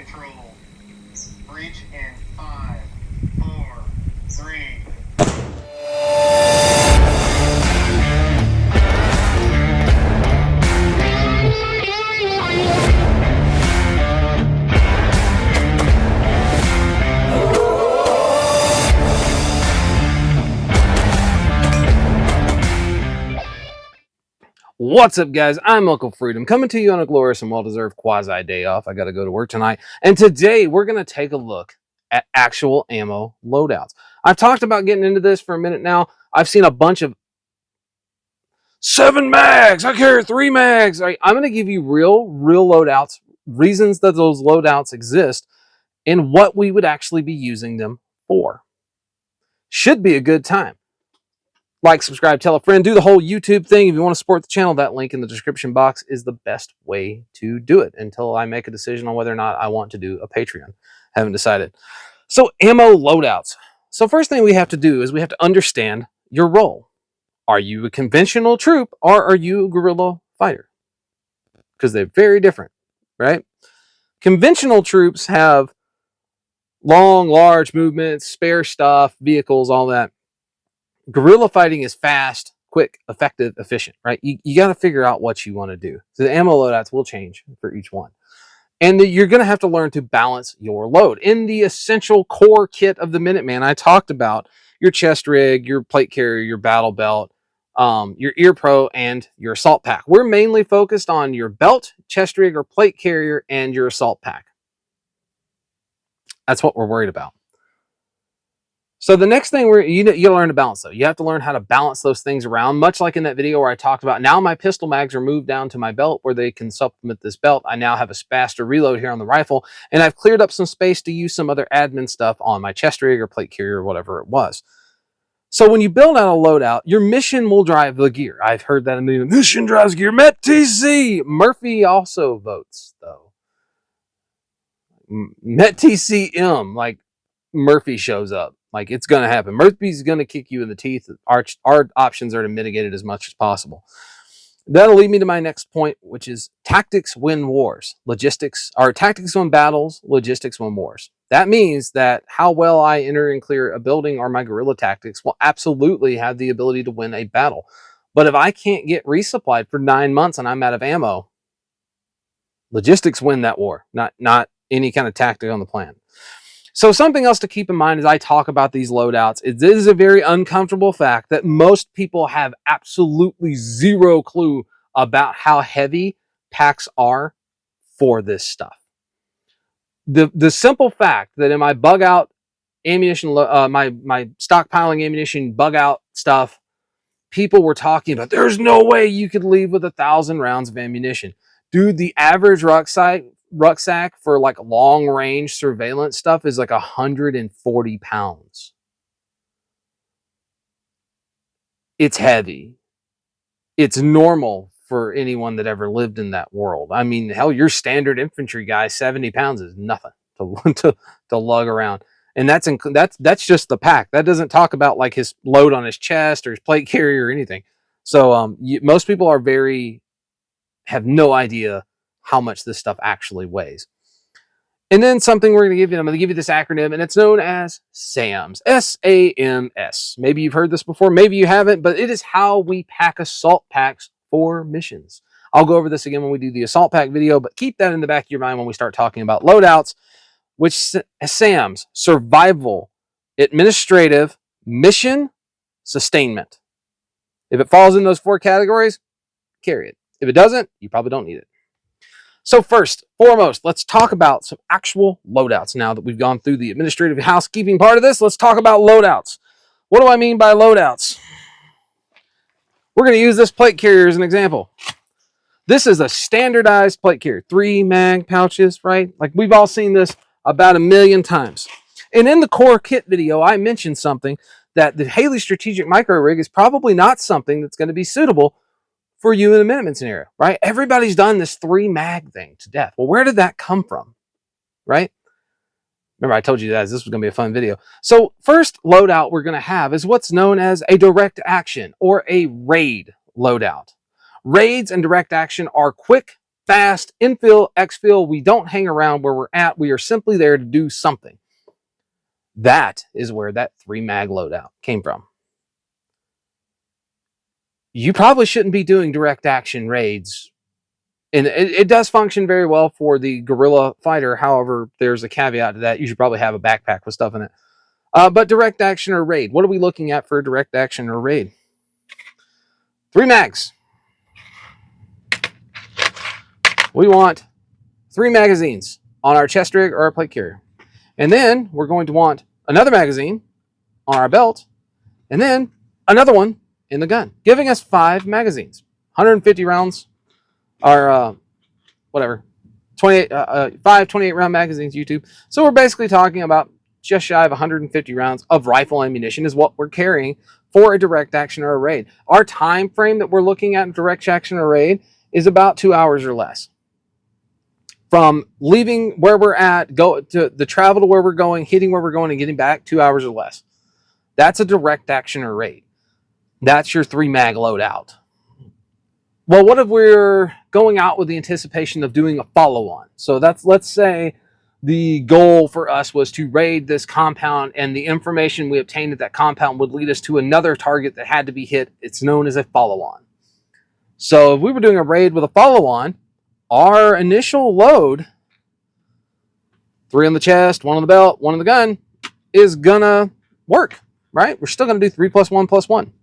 control. Breach in 5, 4, 3. What's up, guys? I'm Uncle Freedom, coming to you on a glorious and well-deserved quasi-day off. I got to go to work tonight. And today, we're going to take a look at actual ammo loadouts. I've talked about getting into this for a minute now. I've seen a bunch of 7 mags. I carry 3 mags. I'm going to give you real loadouts, reasons that those loadouts exist, and what we would actually be using them for. Should be a good time. Like, subscribe, tell a friend, do the whole YouTube thing. If you want to support the channel, that link in the description box is the best way to do it until I make a decision on whether or not I want to do a Patreon. Haven't decided. So, ammo loadouts. So first thing we have to do is we have to understand your role. Are you a conventional troop or are you a guerrilla fighter? Because they're very different, right? Conventional troops have long, large movements, spare stuff, vehicles, all that. Guerrilla fighting is fast, quick, effective, efficient, right? You got to figure out what you want to do. So the ammo loadouts will change for each one. And you're going to have to learn to balance your load. In the essential core kit of the Minuteman, I talked about your chest rig, your plate carrier, your battle belt, your ear pro, and your assault pack. We're mainly focused on your belt, chest rig, or plate carrier, and your assault pack. That's what we're worried about. So the next thing you learn to balance, though. You have to learn how to balance those things around, much like in that video where I talked about now my pistol mags are moved down to my belt where they can supplement this belt. I now have a faster reload here on the rifle, and I've cleared up some space to use some other admin stuff on my chest rig or plate carrier or whatever it was. So when you build out a loadout, your mission will drive the gear. I've heard that a million. Mission drives gear. Met TC. Murphy also votes, though. Met TCM, like Murphy shows up. Like, it's going to happen. Murphy's going to kick you in the teeth. Our options are to mitigate it as much as possible. That'll lead me to my next point, which is tactics win wars. Logistics, or tactics win battles, logistics win wars. That means that how well I enter and clear a building or my guerrilla tactics will absolutely have the ability to win a battle. But if I can't get resupplied for 9 months and I'm out of ammo, logistics win that war, not any kind of tactic on the plan. So something else to keep in mind as I talk about these loadouts, it is a very uncomfortable fact that most people have absolutely zero clue about how heavy packs are for this stuff. The simple fact that in my bug out ammunition, my stockpiling ammunition bug out stuff, people were talking about there's no way you could leave with 1,000 rounds of ammunition. Dude, the average rucksack for like long range surveillance stuff is like 140 pounds. It's heavy. It's normal for anyone that ever lived in that world. I mean, hell, your standard infantry guy, 70 pounds is nothing to lug around. And that's just the pack. That doesn't talk about like his load on his chest or his plate carrier or anything. So most people have no idea how much this stuff actually weighs. And then something we're going to give you, I'm going to give you this acronym, and it's known as SAMS. S-A-M-S. Maybe you've heard this before, maybe you haven't, but it is how we pack assault packs for missions. I'll go over this again when we do the assault pack video, but keep that in the back of your mind when we start talking about loadouts, which SAMS, survival, administrative, mission, sustainment. If it falls in those 4 categories, carry it. If it doesn't, you probably don't need it. So first, foremost, let's talk about some actual loadouts. Now that we've gone through the administrative housekeeping part of this, let's talk about loadouts. What do I mean by loadouts? We're going to use this plate carrier as an example. This is a standardized plate carrier. 3 mag pouches, right? Like, we've all seen this about 1,000,000 times. And in the core kit video, I mentioned something that the Haley Strategic Micro Rig is probably not something that's going to be suitable for you in a Minuteman scenario, right? Everybody's done this 3 mag thing to death. Well, where did that come from, right? Remember, I told you guys this was going to be a fun video. So first loadout we're going to have is what's known as a direct action or a raid loadout. Raids and direct action are quick, fast, infill, exfil. We don't hang around where we're at. We are simply there to do something. That is where that 3 mag loadout came from. You probably shouldn't be doing direct action raids. And it does function very well for the guerrilla fighter. However, there's a caveat to that. You should probably have a backpack with stuff in it. But direct action or raid. What are we looking at for a direct action or raid? 3 mags. We want 3 magazines on our chest rig or our plate carrier. And then we're going to want another magazine on our belt. And then another one in the gun, giving us 5 magazines. 150 rounds, or whatever, 5 28 round magazines, YouTube. So we're basically talking about just shy of 150 rounds of rifle ammunition is what we're carrying for a direct action or a raid. Our time frame that we're looking at in direct action or raid is about 2 hours or less. From leaving where we're at, go to the travel to where we're going, hitting where we're going, and getting back, 2 hours or less. That's a direct action or raid. That's your 3 mag loadout. Well, what if we're going out with the anticipation of doing a follow-on? So that's, let's say the goal for us was to raid this compound, and the information we obtained at that compound would lead us to another target that had to be hit. It's known as a follow-on. So if we were doing a raid with a follow-on, our initial load, 3 on the chest, 1 on the belt, 1 on the gun, is gonna work, right? We're still gonna do 3 + 1 + 1.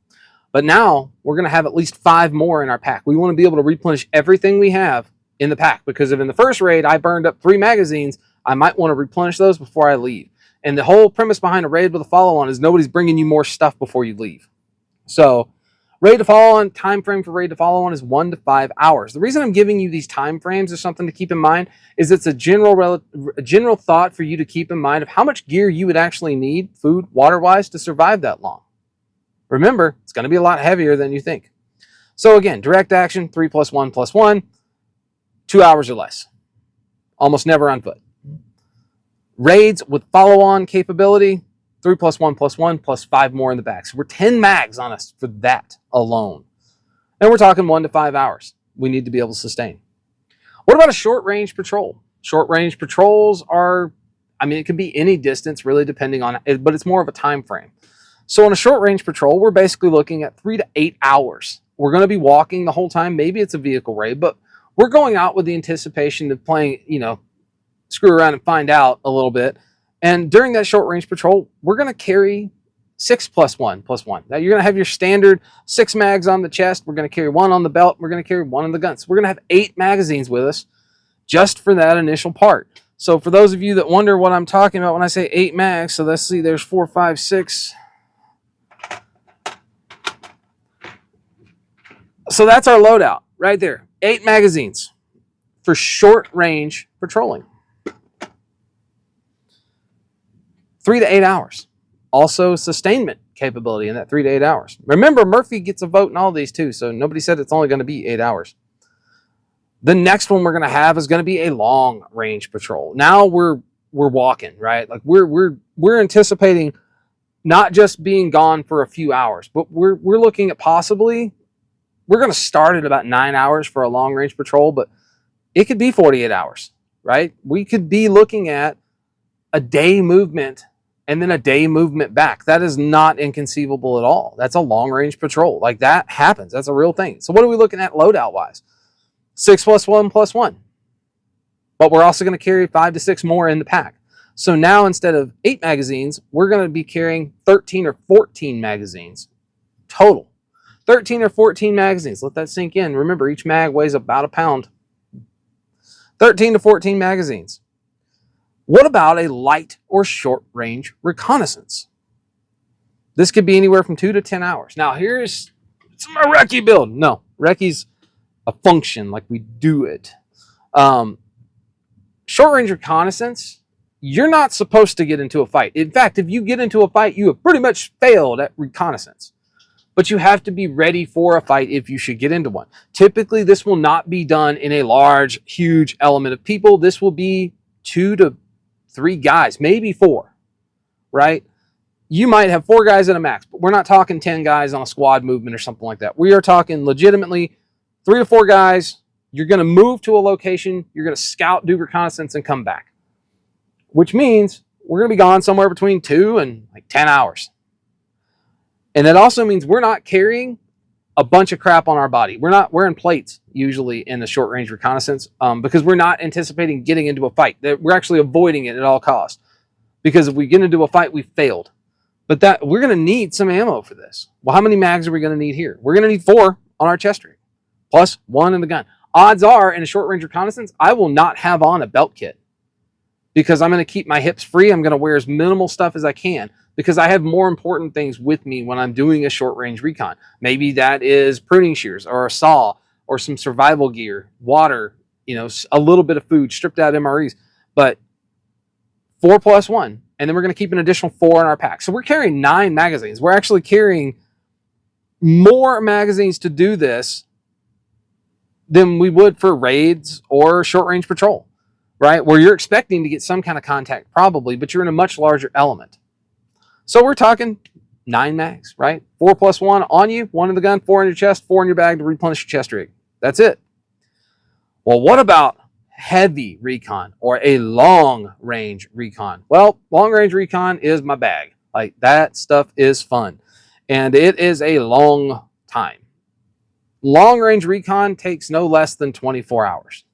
But now we're going to have at least 5 more in our pack. We want to be able to replenish everything we have in the pack, because if in the first raid I burned up 3 magazines, I might want to replenish those before I leave. And the whole premise behind a raid with a follow-on is nobody's bringing you more stuff before you leave. So raid to follow-on, time frame for raid to follow-on is 1 to 5 hours. The reason I'm giving you these time frames is something to keep in mind, is it's a general thought for you to keep in mind of how much gear you would actually need, food, water-wise, to survive that long. Remember, it's going to be a lot heavier than you think. So again, direct action, 3 + 1 + 1, 2 hours or less. Almost never on foot. Raids with follow-on capability, 3 + 1 + 1 + 5 more in the back. So we're 10 mags on us for that alone. And we're talking 1 to 5 hours we need to be able to sustain. What about a short-range patrol? Short-range patrols are, I mean, it can be any distance really depending on it, but it's more of a time frame. So on a short-range patrol, we're basically looking at 3 to 8 hours. We're going to be walking the whole time. Maybe it's a vehicle raid, but we're going out with the anticipation of playing, screw around and find out a little bit. And during that short-range patrol, we're going to carry 6 + 1 + 1. Now, you're going to have your standard 6 mags on the chest. We're going to carry 1 on the belt. We're going to carry 1 on the gun. So we're going to have 8 magazines with us just for that initial part. So for those of you that wonder what I'm talking about when I say 8 mags, so let's see, there's 4, 5, 6... So that's our loadout right there. 8 magazines for short range patrolling. 3 to 8 hours. Also sustainment capability in that 3 to 8 hours. Remember, Murphy gets a vote in all these too, so nobody said it's only going to be 8 hours. The next one we're going to have is going to be a long range patrol. Now we're walking, right? Like we're anticipating not just being gone for a few hours, but we're looking at possibly, we're going to start at about 9 hours for a long range patrol, but it could be 48 hours, right? We could be looking at a day movement and then a day movement back. That is not inconceivable at all. That's a long range patrol. Like that happens. That's a real thing. So what are we looking at loadout wise? 6 + 1 + 1. But we're also going to carry 5 to 6 more in the pack. So now instead of 8 magazines, we're going to be carrying 13 or 14 magazines total. 13 or 14 magazines. Let that sink in. Remember, each mag weighs about a pound. 13 to 14 magazines. What about a light or short range reconnaissance? This could be anywhere from 2 to 10 hours. Now, here's my recce build. No, recce's a function, like we do it. Short range reconnaissance, you're not supposed to get into a fight. In fact, if you get into a fight, you have pretty much failed at reconnaissance. But you have to be ready for a fight if you should get into one. Typically, this will not be done in a large, huge element of people. This will be 2 to 3 guys, maybe 4, right? You might have 4 guys at a max, but we're not talking 10 guys on a squad movement or something like that. We are talking legitimately 3 to 4 guys, You're going to move to a location, you're going to scout, do reconnaissance, and come back, which means we're going to be gone somewhere between 2 and like 10 hours. And that also means we're not carrying a bunch of crap on our body. We're not wearing plates usually in the short range reconnaissance because we're not anticipating getting into a fight. We're actually avoiding it at all costs, because if we get into a fight, we failed. But that we're going to need some ammo for this. Well, how many mags are we going to need here? We're going to need 4 on our chest rig, plus 1 in the gun. Odds are, in a short range reconnaissance, I will not have on a belt kit, because I'm going to keep my hips free. I'm going to wear as minimal stuff as I can, because I have more important things with me when I'm doing a short range recon. Maybe that is pruning shears or a saw or some survival gear, water, a little bit of food, stripped out MREs, but 4 plus 1. And then we're going to keep an additional 4 in our pack. So we're carrying 9 magazines. We're actually carrying more magazines to do this than we would for raids or short range patrol, right? Where you're expecting to get some kind of contact probably, but you're in a much larger element. So we're talking 9 mags, right? 4 plus 1 on you, 1 in the gun, 4 in your chest, 4 in your bag to replenish your chest rig. That's it. Well, what about heavy recon or a long range recon? Well, long range recon is my bag. Like, that stuff is fun, and it is a long time. Long range recon takes no less than 24 hours.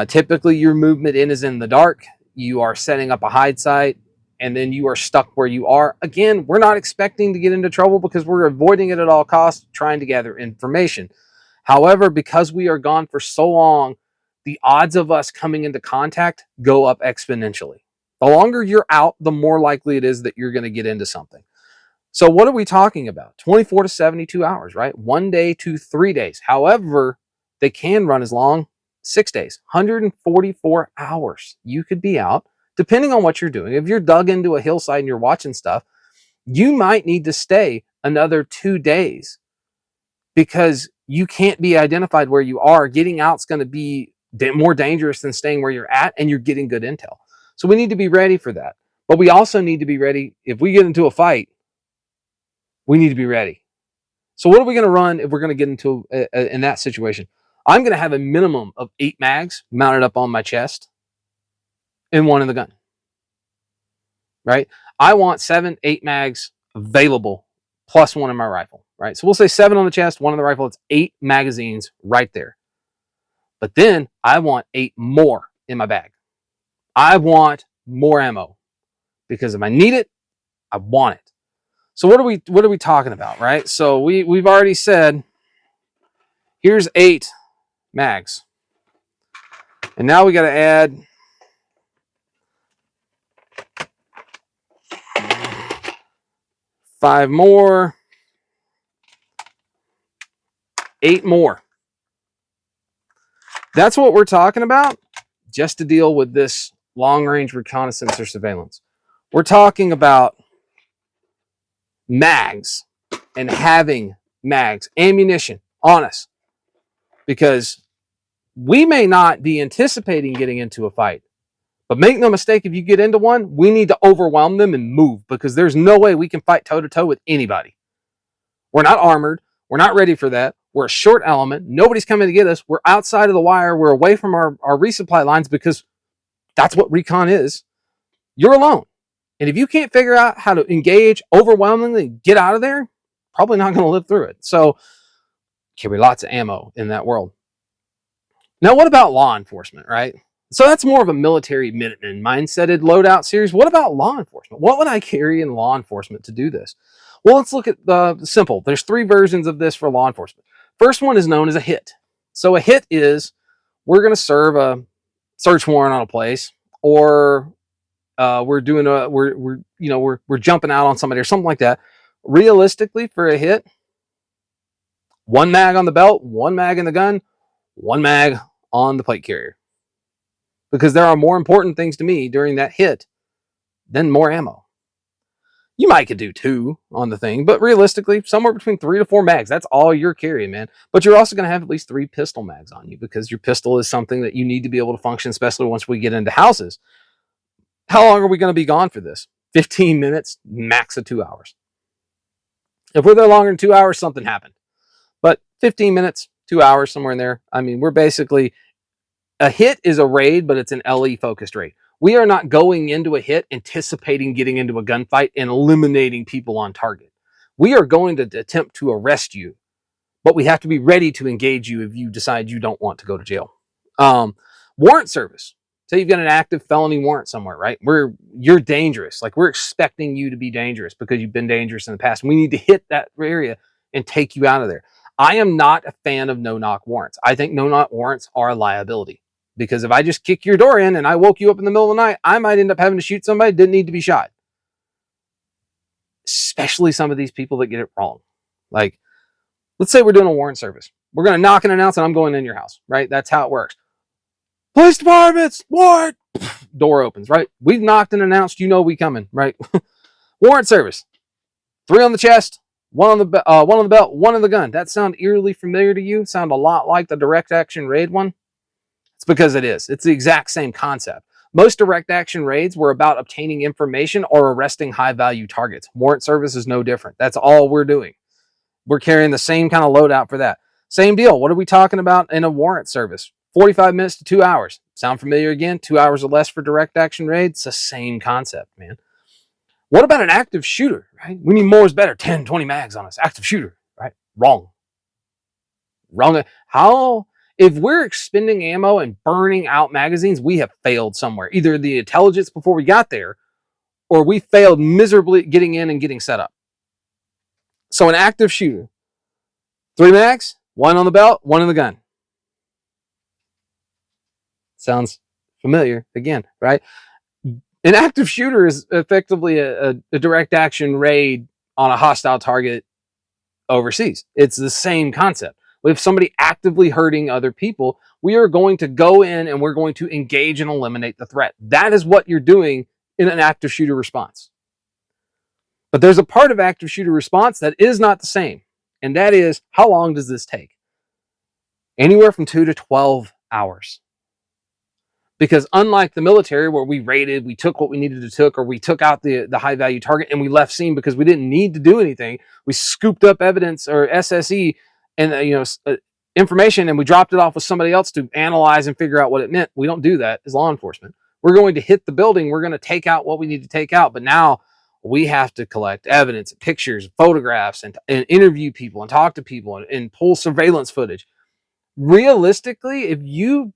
Typically, your movement is in the dark. You are setting up a hide site, and then you are stuck where you are. Again, we're not expecting to get into trouble because we're avoiding it at all costs, trying to gather information. However, because we are gone for so long, the odds of us coming into contact go up exponentially. The longer you're out, the more likely it is that you're going to get into something. So what are we talking about? 24 to 72 hours, right? 1 day to 3 days. However, they can run as long 6 days, 144 hours. You could be out, depending on what you're doing. If you're dug into a hillside and you're watching stuff, you might need to stay another 2 days because you can't be identified where you are. Getting out's going to be more dangerous than staying where you're at, and you're getting good intel. So we need to be ready for that. But we also need to be ready if we get into a fight. We need to be ready. So what are we going to run if we're going to get into in that situation? I'm going to have a minimum of 8 mags mounted up on my chest and 1 in the gun, right? I want 7, 8 mags available plus 1 in my rifle, right? So we'll say 7 on the chest, 1 in the rifle. It's 8 magazines right there. But then I want 8 more in my bag. I want more ammo because if I need it, I want it. So what are we talking about, right? So we've already said here's 8 mags. And now we got to add 5 more, 8 more. That's what we're talking about just to deal with this long-range reconnaissance or surveillance. We're talking about mags and having mags, ammunition on us, because we may not be anticipating getting into a fight, but make no mistake, if you get into one, we need to overwhelm them and move, because there's no way we can fight toe-to-toe with anybody. We're not armored. We're not ready for that. We're a short element. Nobody's coming to get us. We're outside of the wire. We're away from our resupply lines, because that's what recon is. You're alone. And if you can't figure out how to engage overwhelmingly, get out of there, probably not going to live through it. So carry lots of ammo in that world. Now, what about law enforcement, right? So that's more of a military Minuteman mindseted loadout series. What about law enforcement? What would I carry in law enforcement to do this? Well, let's look at the simple. There's 3 versions of this for law enforcement. First one is known as a hit. So a hit is we're going to serve a search warrant on a place, or we're jumping out on somebody or something like that. Realistically, for a hit, 1 mag on the belt, 1 mag in the gun, 1 mag on the plate carrier, because there are more important things to me during that hit than more ammo. You might could do 2 on the thing, but realistically, somewhere between 3 to 4 mags. That's all you're carrying, man. But you're also going to have at least 3 pistol mags on you, because your pistol is something that you need to be able to function, especially once we get into houses. How long are we going to be gone for this? 15 minutes, max of 2 hours. If we're there longer than 2 hours, something happened. But 15 minutes, 2 hours, somewhere in there. I mean, we're basically, a hit is a raid, but it's an LE focused raid. We are not going into a hit anticipating getting into a gunfight and eliminating people on target. We are going to attempt to arrest you, but we have to be ready to engage you if you decide you don't want to go to jail. Warrant service. Say you've got an active felony warrant somewhere, right? You're dangerous. Like, we're expecting you to be dangerous because you've been dangerous in the past. We need to hit that area and take you out of there. I am not a fan of no-knock warrants. I think no-knock warrants are a liability, because if I just kick your door in and I woke you up in the middle of the night, I might end up having to shoot somebody that didn't need to be shot. Especially some of these people that get it wrong. Like, let's say we're doing a warrant service. We're going to knock and announce, and I'm going in your house, right? That's how it works. Police departments, warrant. Door opens, right? We've knocked and announced, we coming, right? Warrant service. 3 on the chest, 1 on the belt, 1 on the gun. That sound eerily familiar to you? Sound a lot like the direct action raid one? It's because it is. It's the exact same concept. Most direct action raids were about obtaining information or arresting high value targets. Warrant service is no different. That's all we're doing. We're carrying the same kind of loadout for that. Same deal. What are we talking about in a warrant service? 45 minutes to 2 hours. Sound familiar again? 2 hours or less for direct action raids? It's the same concept, man. What about an active shooter, right? We need more is better. 10, 20 mags on us. Active shooter, right? Wrong. How? If we're expending ammo and burning out magazines, we have failed somewhere. Either the intelligence before we got there, or we failed miserably getting in and getting set up. So an active shooter, 3 mags, 1 on the belt, 1 in the gun. Sounds familiar again, right? An active shooter is effectively a direct action raid on a hostile target overseas. It's the same concept. If somebody actively hurting other people, we are going to go in and we're going to engage and eliminate the threat. That is what you're doing in an active shooter response. But there's a part of active shooter response that is not the same. And that is, how long does this take? Anywhere from 2 to 12 hours. Because unlike the military, where we raided, we took what we needed to take, or we took out the high value target and we left scene because we didn't need to do anything. We scooped up evidence or SSE and information, and we dropped it off with somebody else to analyze and figure out what it meant. We don't do that as law enforcement. We're going to hit the building. We're going to take out what we need to take out. But now we have to collect evidence, pictures, photographs, and interview people and talk to people and pull surveillance footage. Realistically, if you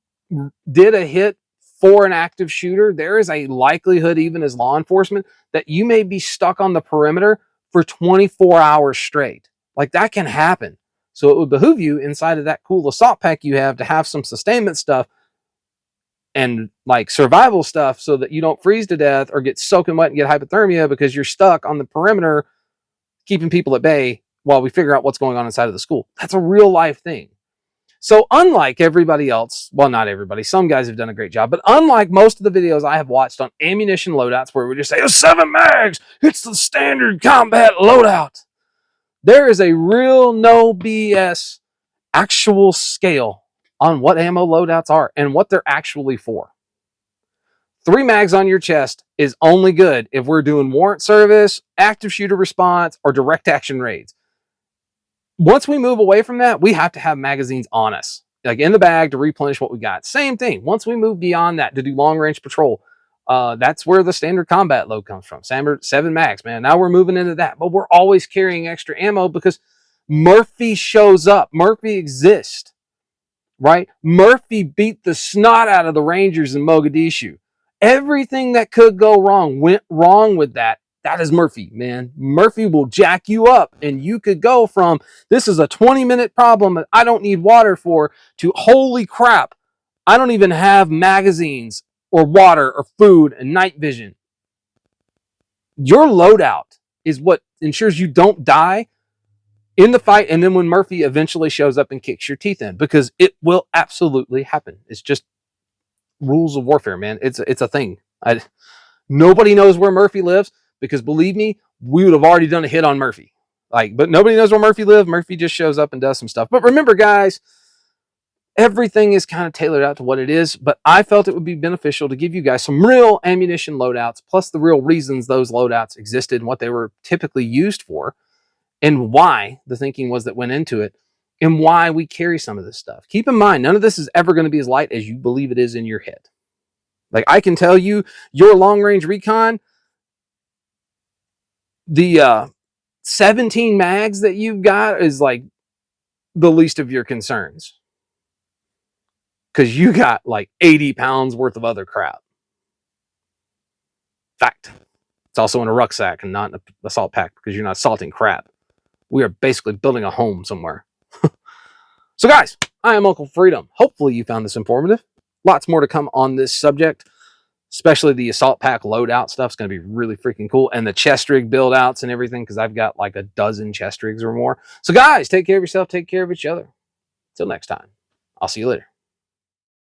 did a hit for an active shooter, there is a likelihood, even as law enforcement, that you may be stuck on the perimeter for 24 hours straight. Like, that can happen. So it would behoove you, inside of that cool assault pack you have, to have some sustainment stuff and like survival stuff so that you don't freeze to death or get soaking wet and get hypothermia because you're stuck on the perimeter keeping people at bay while we figure out what's going on inside of the school. That's a real life thing. So unlike everybody else, well, not everybody, some guys have done a great job, but unlike most of the videos I have watched on ammunition loadouts where we just say, 7 mags, it's the standard combat loadout, there is a real no BS actual scale on what ammo loadouts are and what they're actually for. 3 mags on your chest is only good if we're doing warrant service, active shooter response, or direct action raids. Once we move away from that, we have to have magazines on us, like in the bag, to replenish what we got. Same thing. Once we move beyond that to do long range patrol, that's where the standard combat load comes from. 7 mags, man. Now we're moving into that, but we're always carrying extra ammo because Murphy shows up. Murphy exists, right? Murphy beat the snot out of the Rangers in Mogadishu. Everything that could go wrong went wrong with that. That is Murphy, man. Murphy will jack you up, and you could go from, this is a 20-minute problem that I don't need water for, to, holy crap, I don't even have magazines or water or food and night vision. Your loadout is what ensures you don't die in the fight, and then when Murphy eventually shows up and kicks your teeth in, because it will absolutely happen. It's just rules of warfare, man. It's a thing. Nobody knows where Murphy lives, because believe me, we would have already done a hit on Murphy. But nobody knows where Murphy lives. Murphy just shows up and does some stuff. But remember, guys, everything is kind of tailored out to what it is. But I felt it would be beneficial to give you guys some real ammunition loadouts, plus the real reasons those loadouts existed and what they were typically used for, and why the thinking was that went into it, and why we carry some of this stuff. Keep in mind, none of this is ever going to be as light as you believe it is in your head. Like, I can tell you, your long range recon, the 17 mags that you've got is like the least of your concerns, because you got like 80 pounds worth of other crap. Fact. It's also in a rucksack and not in an assault pack, because you're not assaulting crap. We are basically building a home somewhere. So guys, I am Uncle Freedom. Hopefully you found this informative. Lots more to come on this subject, especially the assault pack loadout stuff is going to be really freaking cool, and the chest rig build outs and everything, because I've got like a dozen chest rigs or more. So guys, take care of yourself, take care of each other. Till next time, I'll see you later.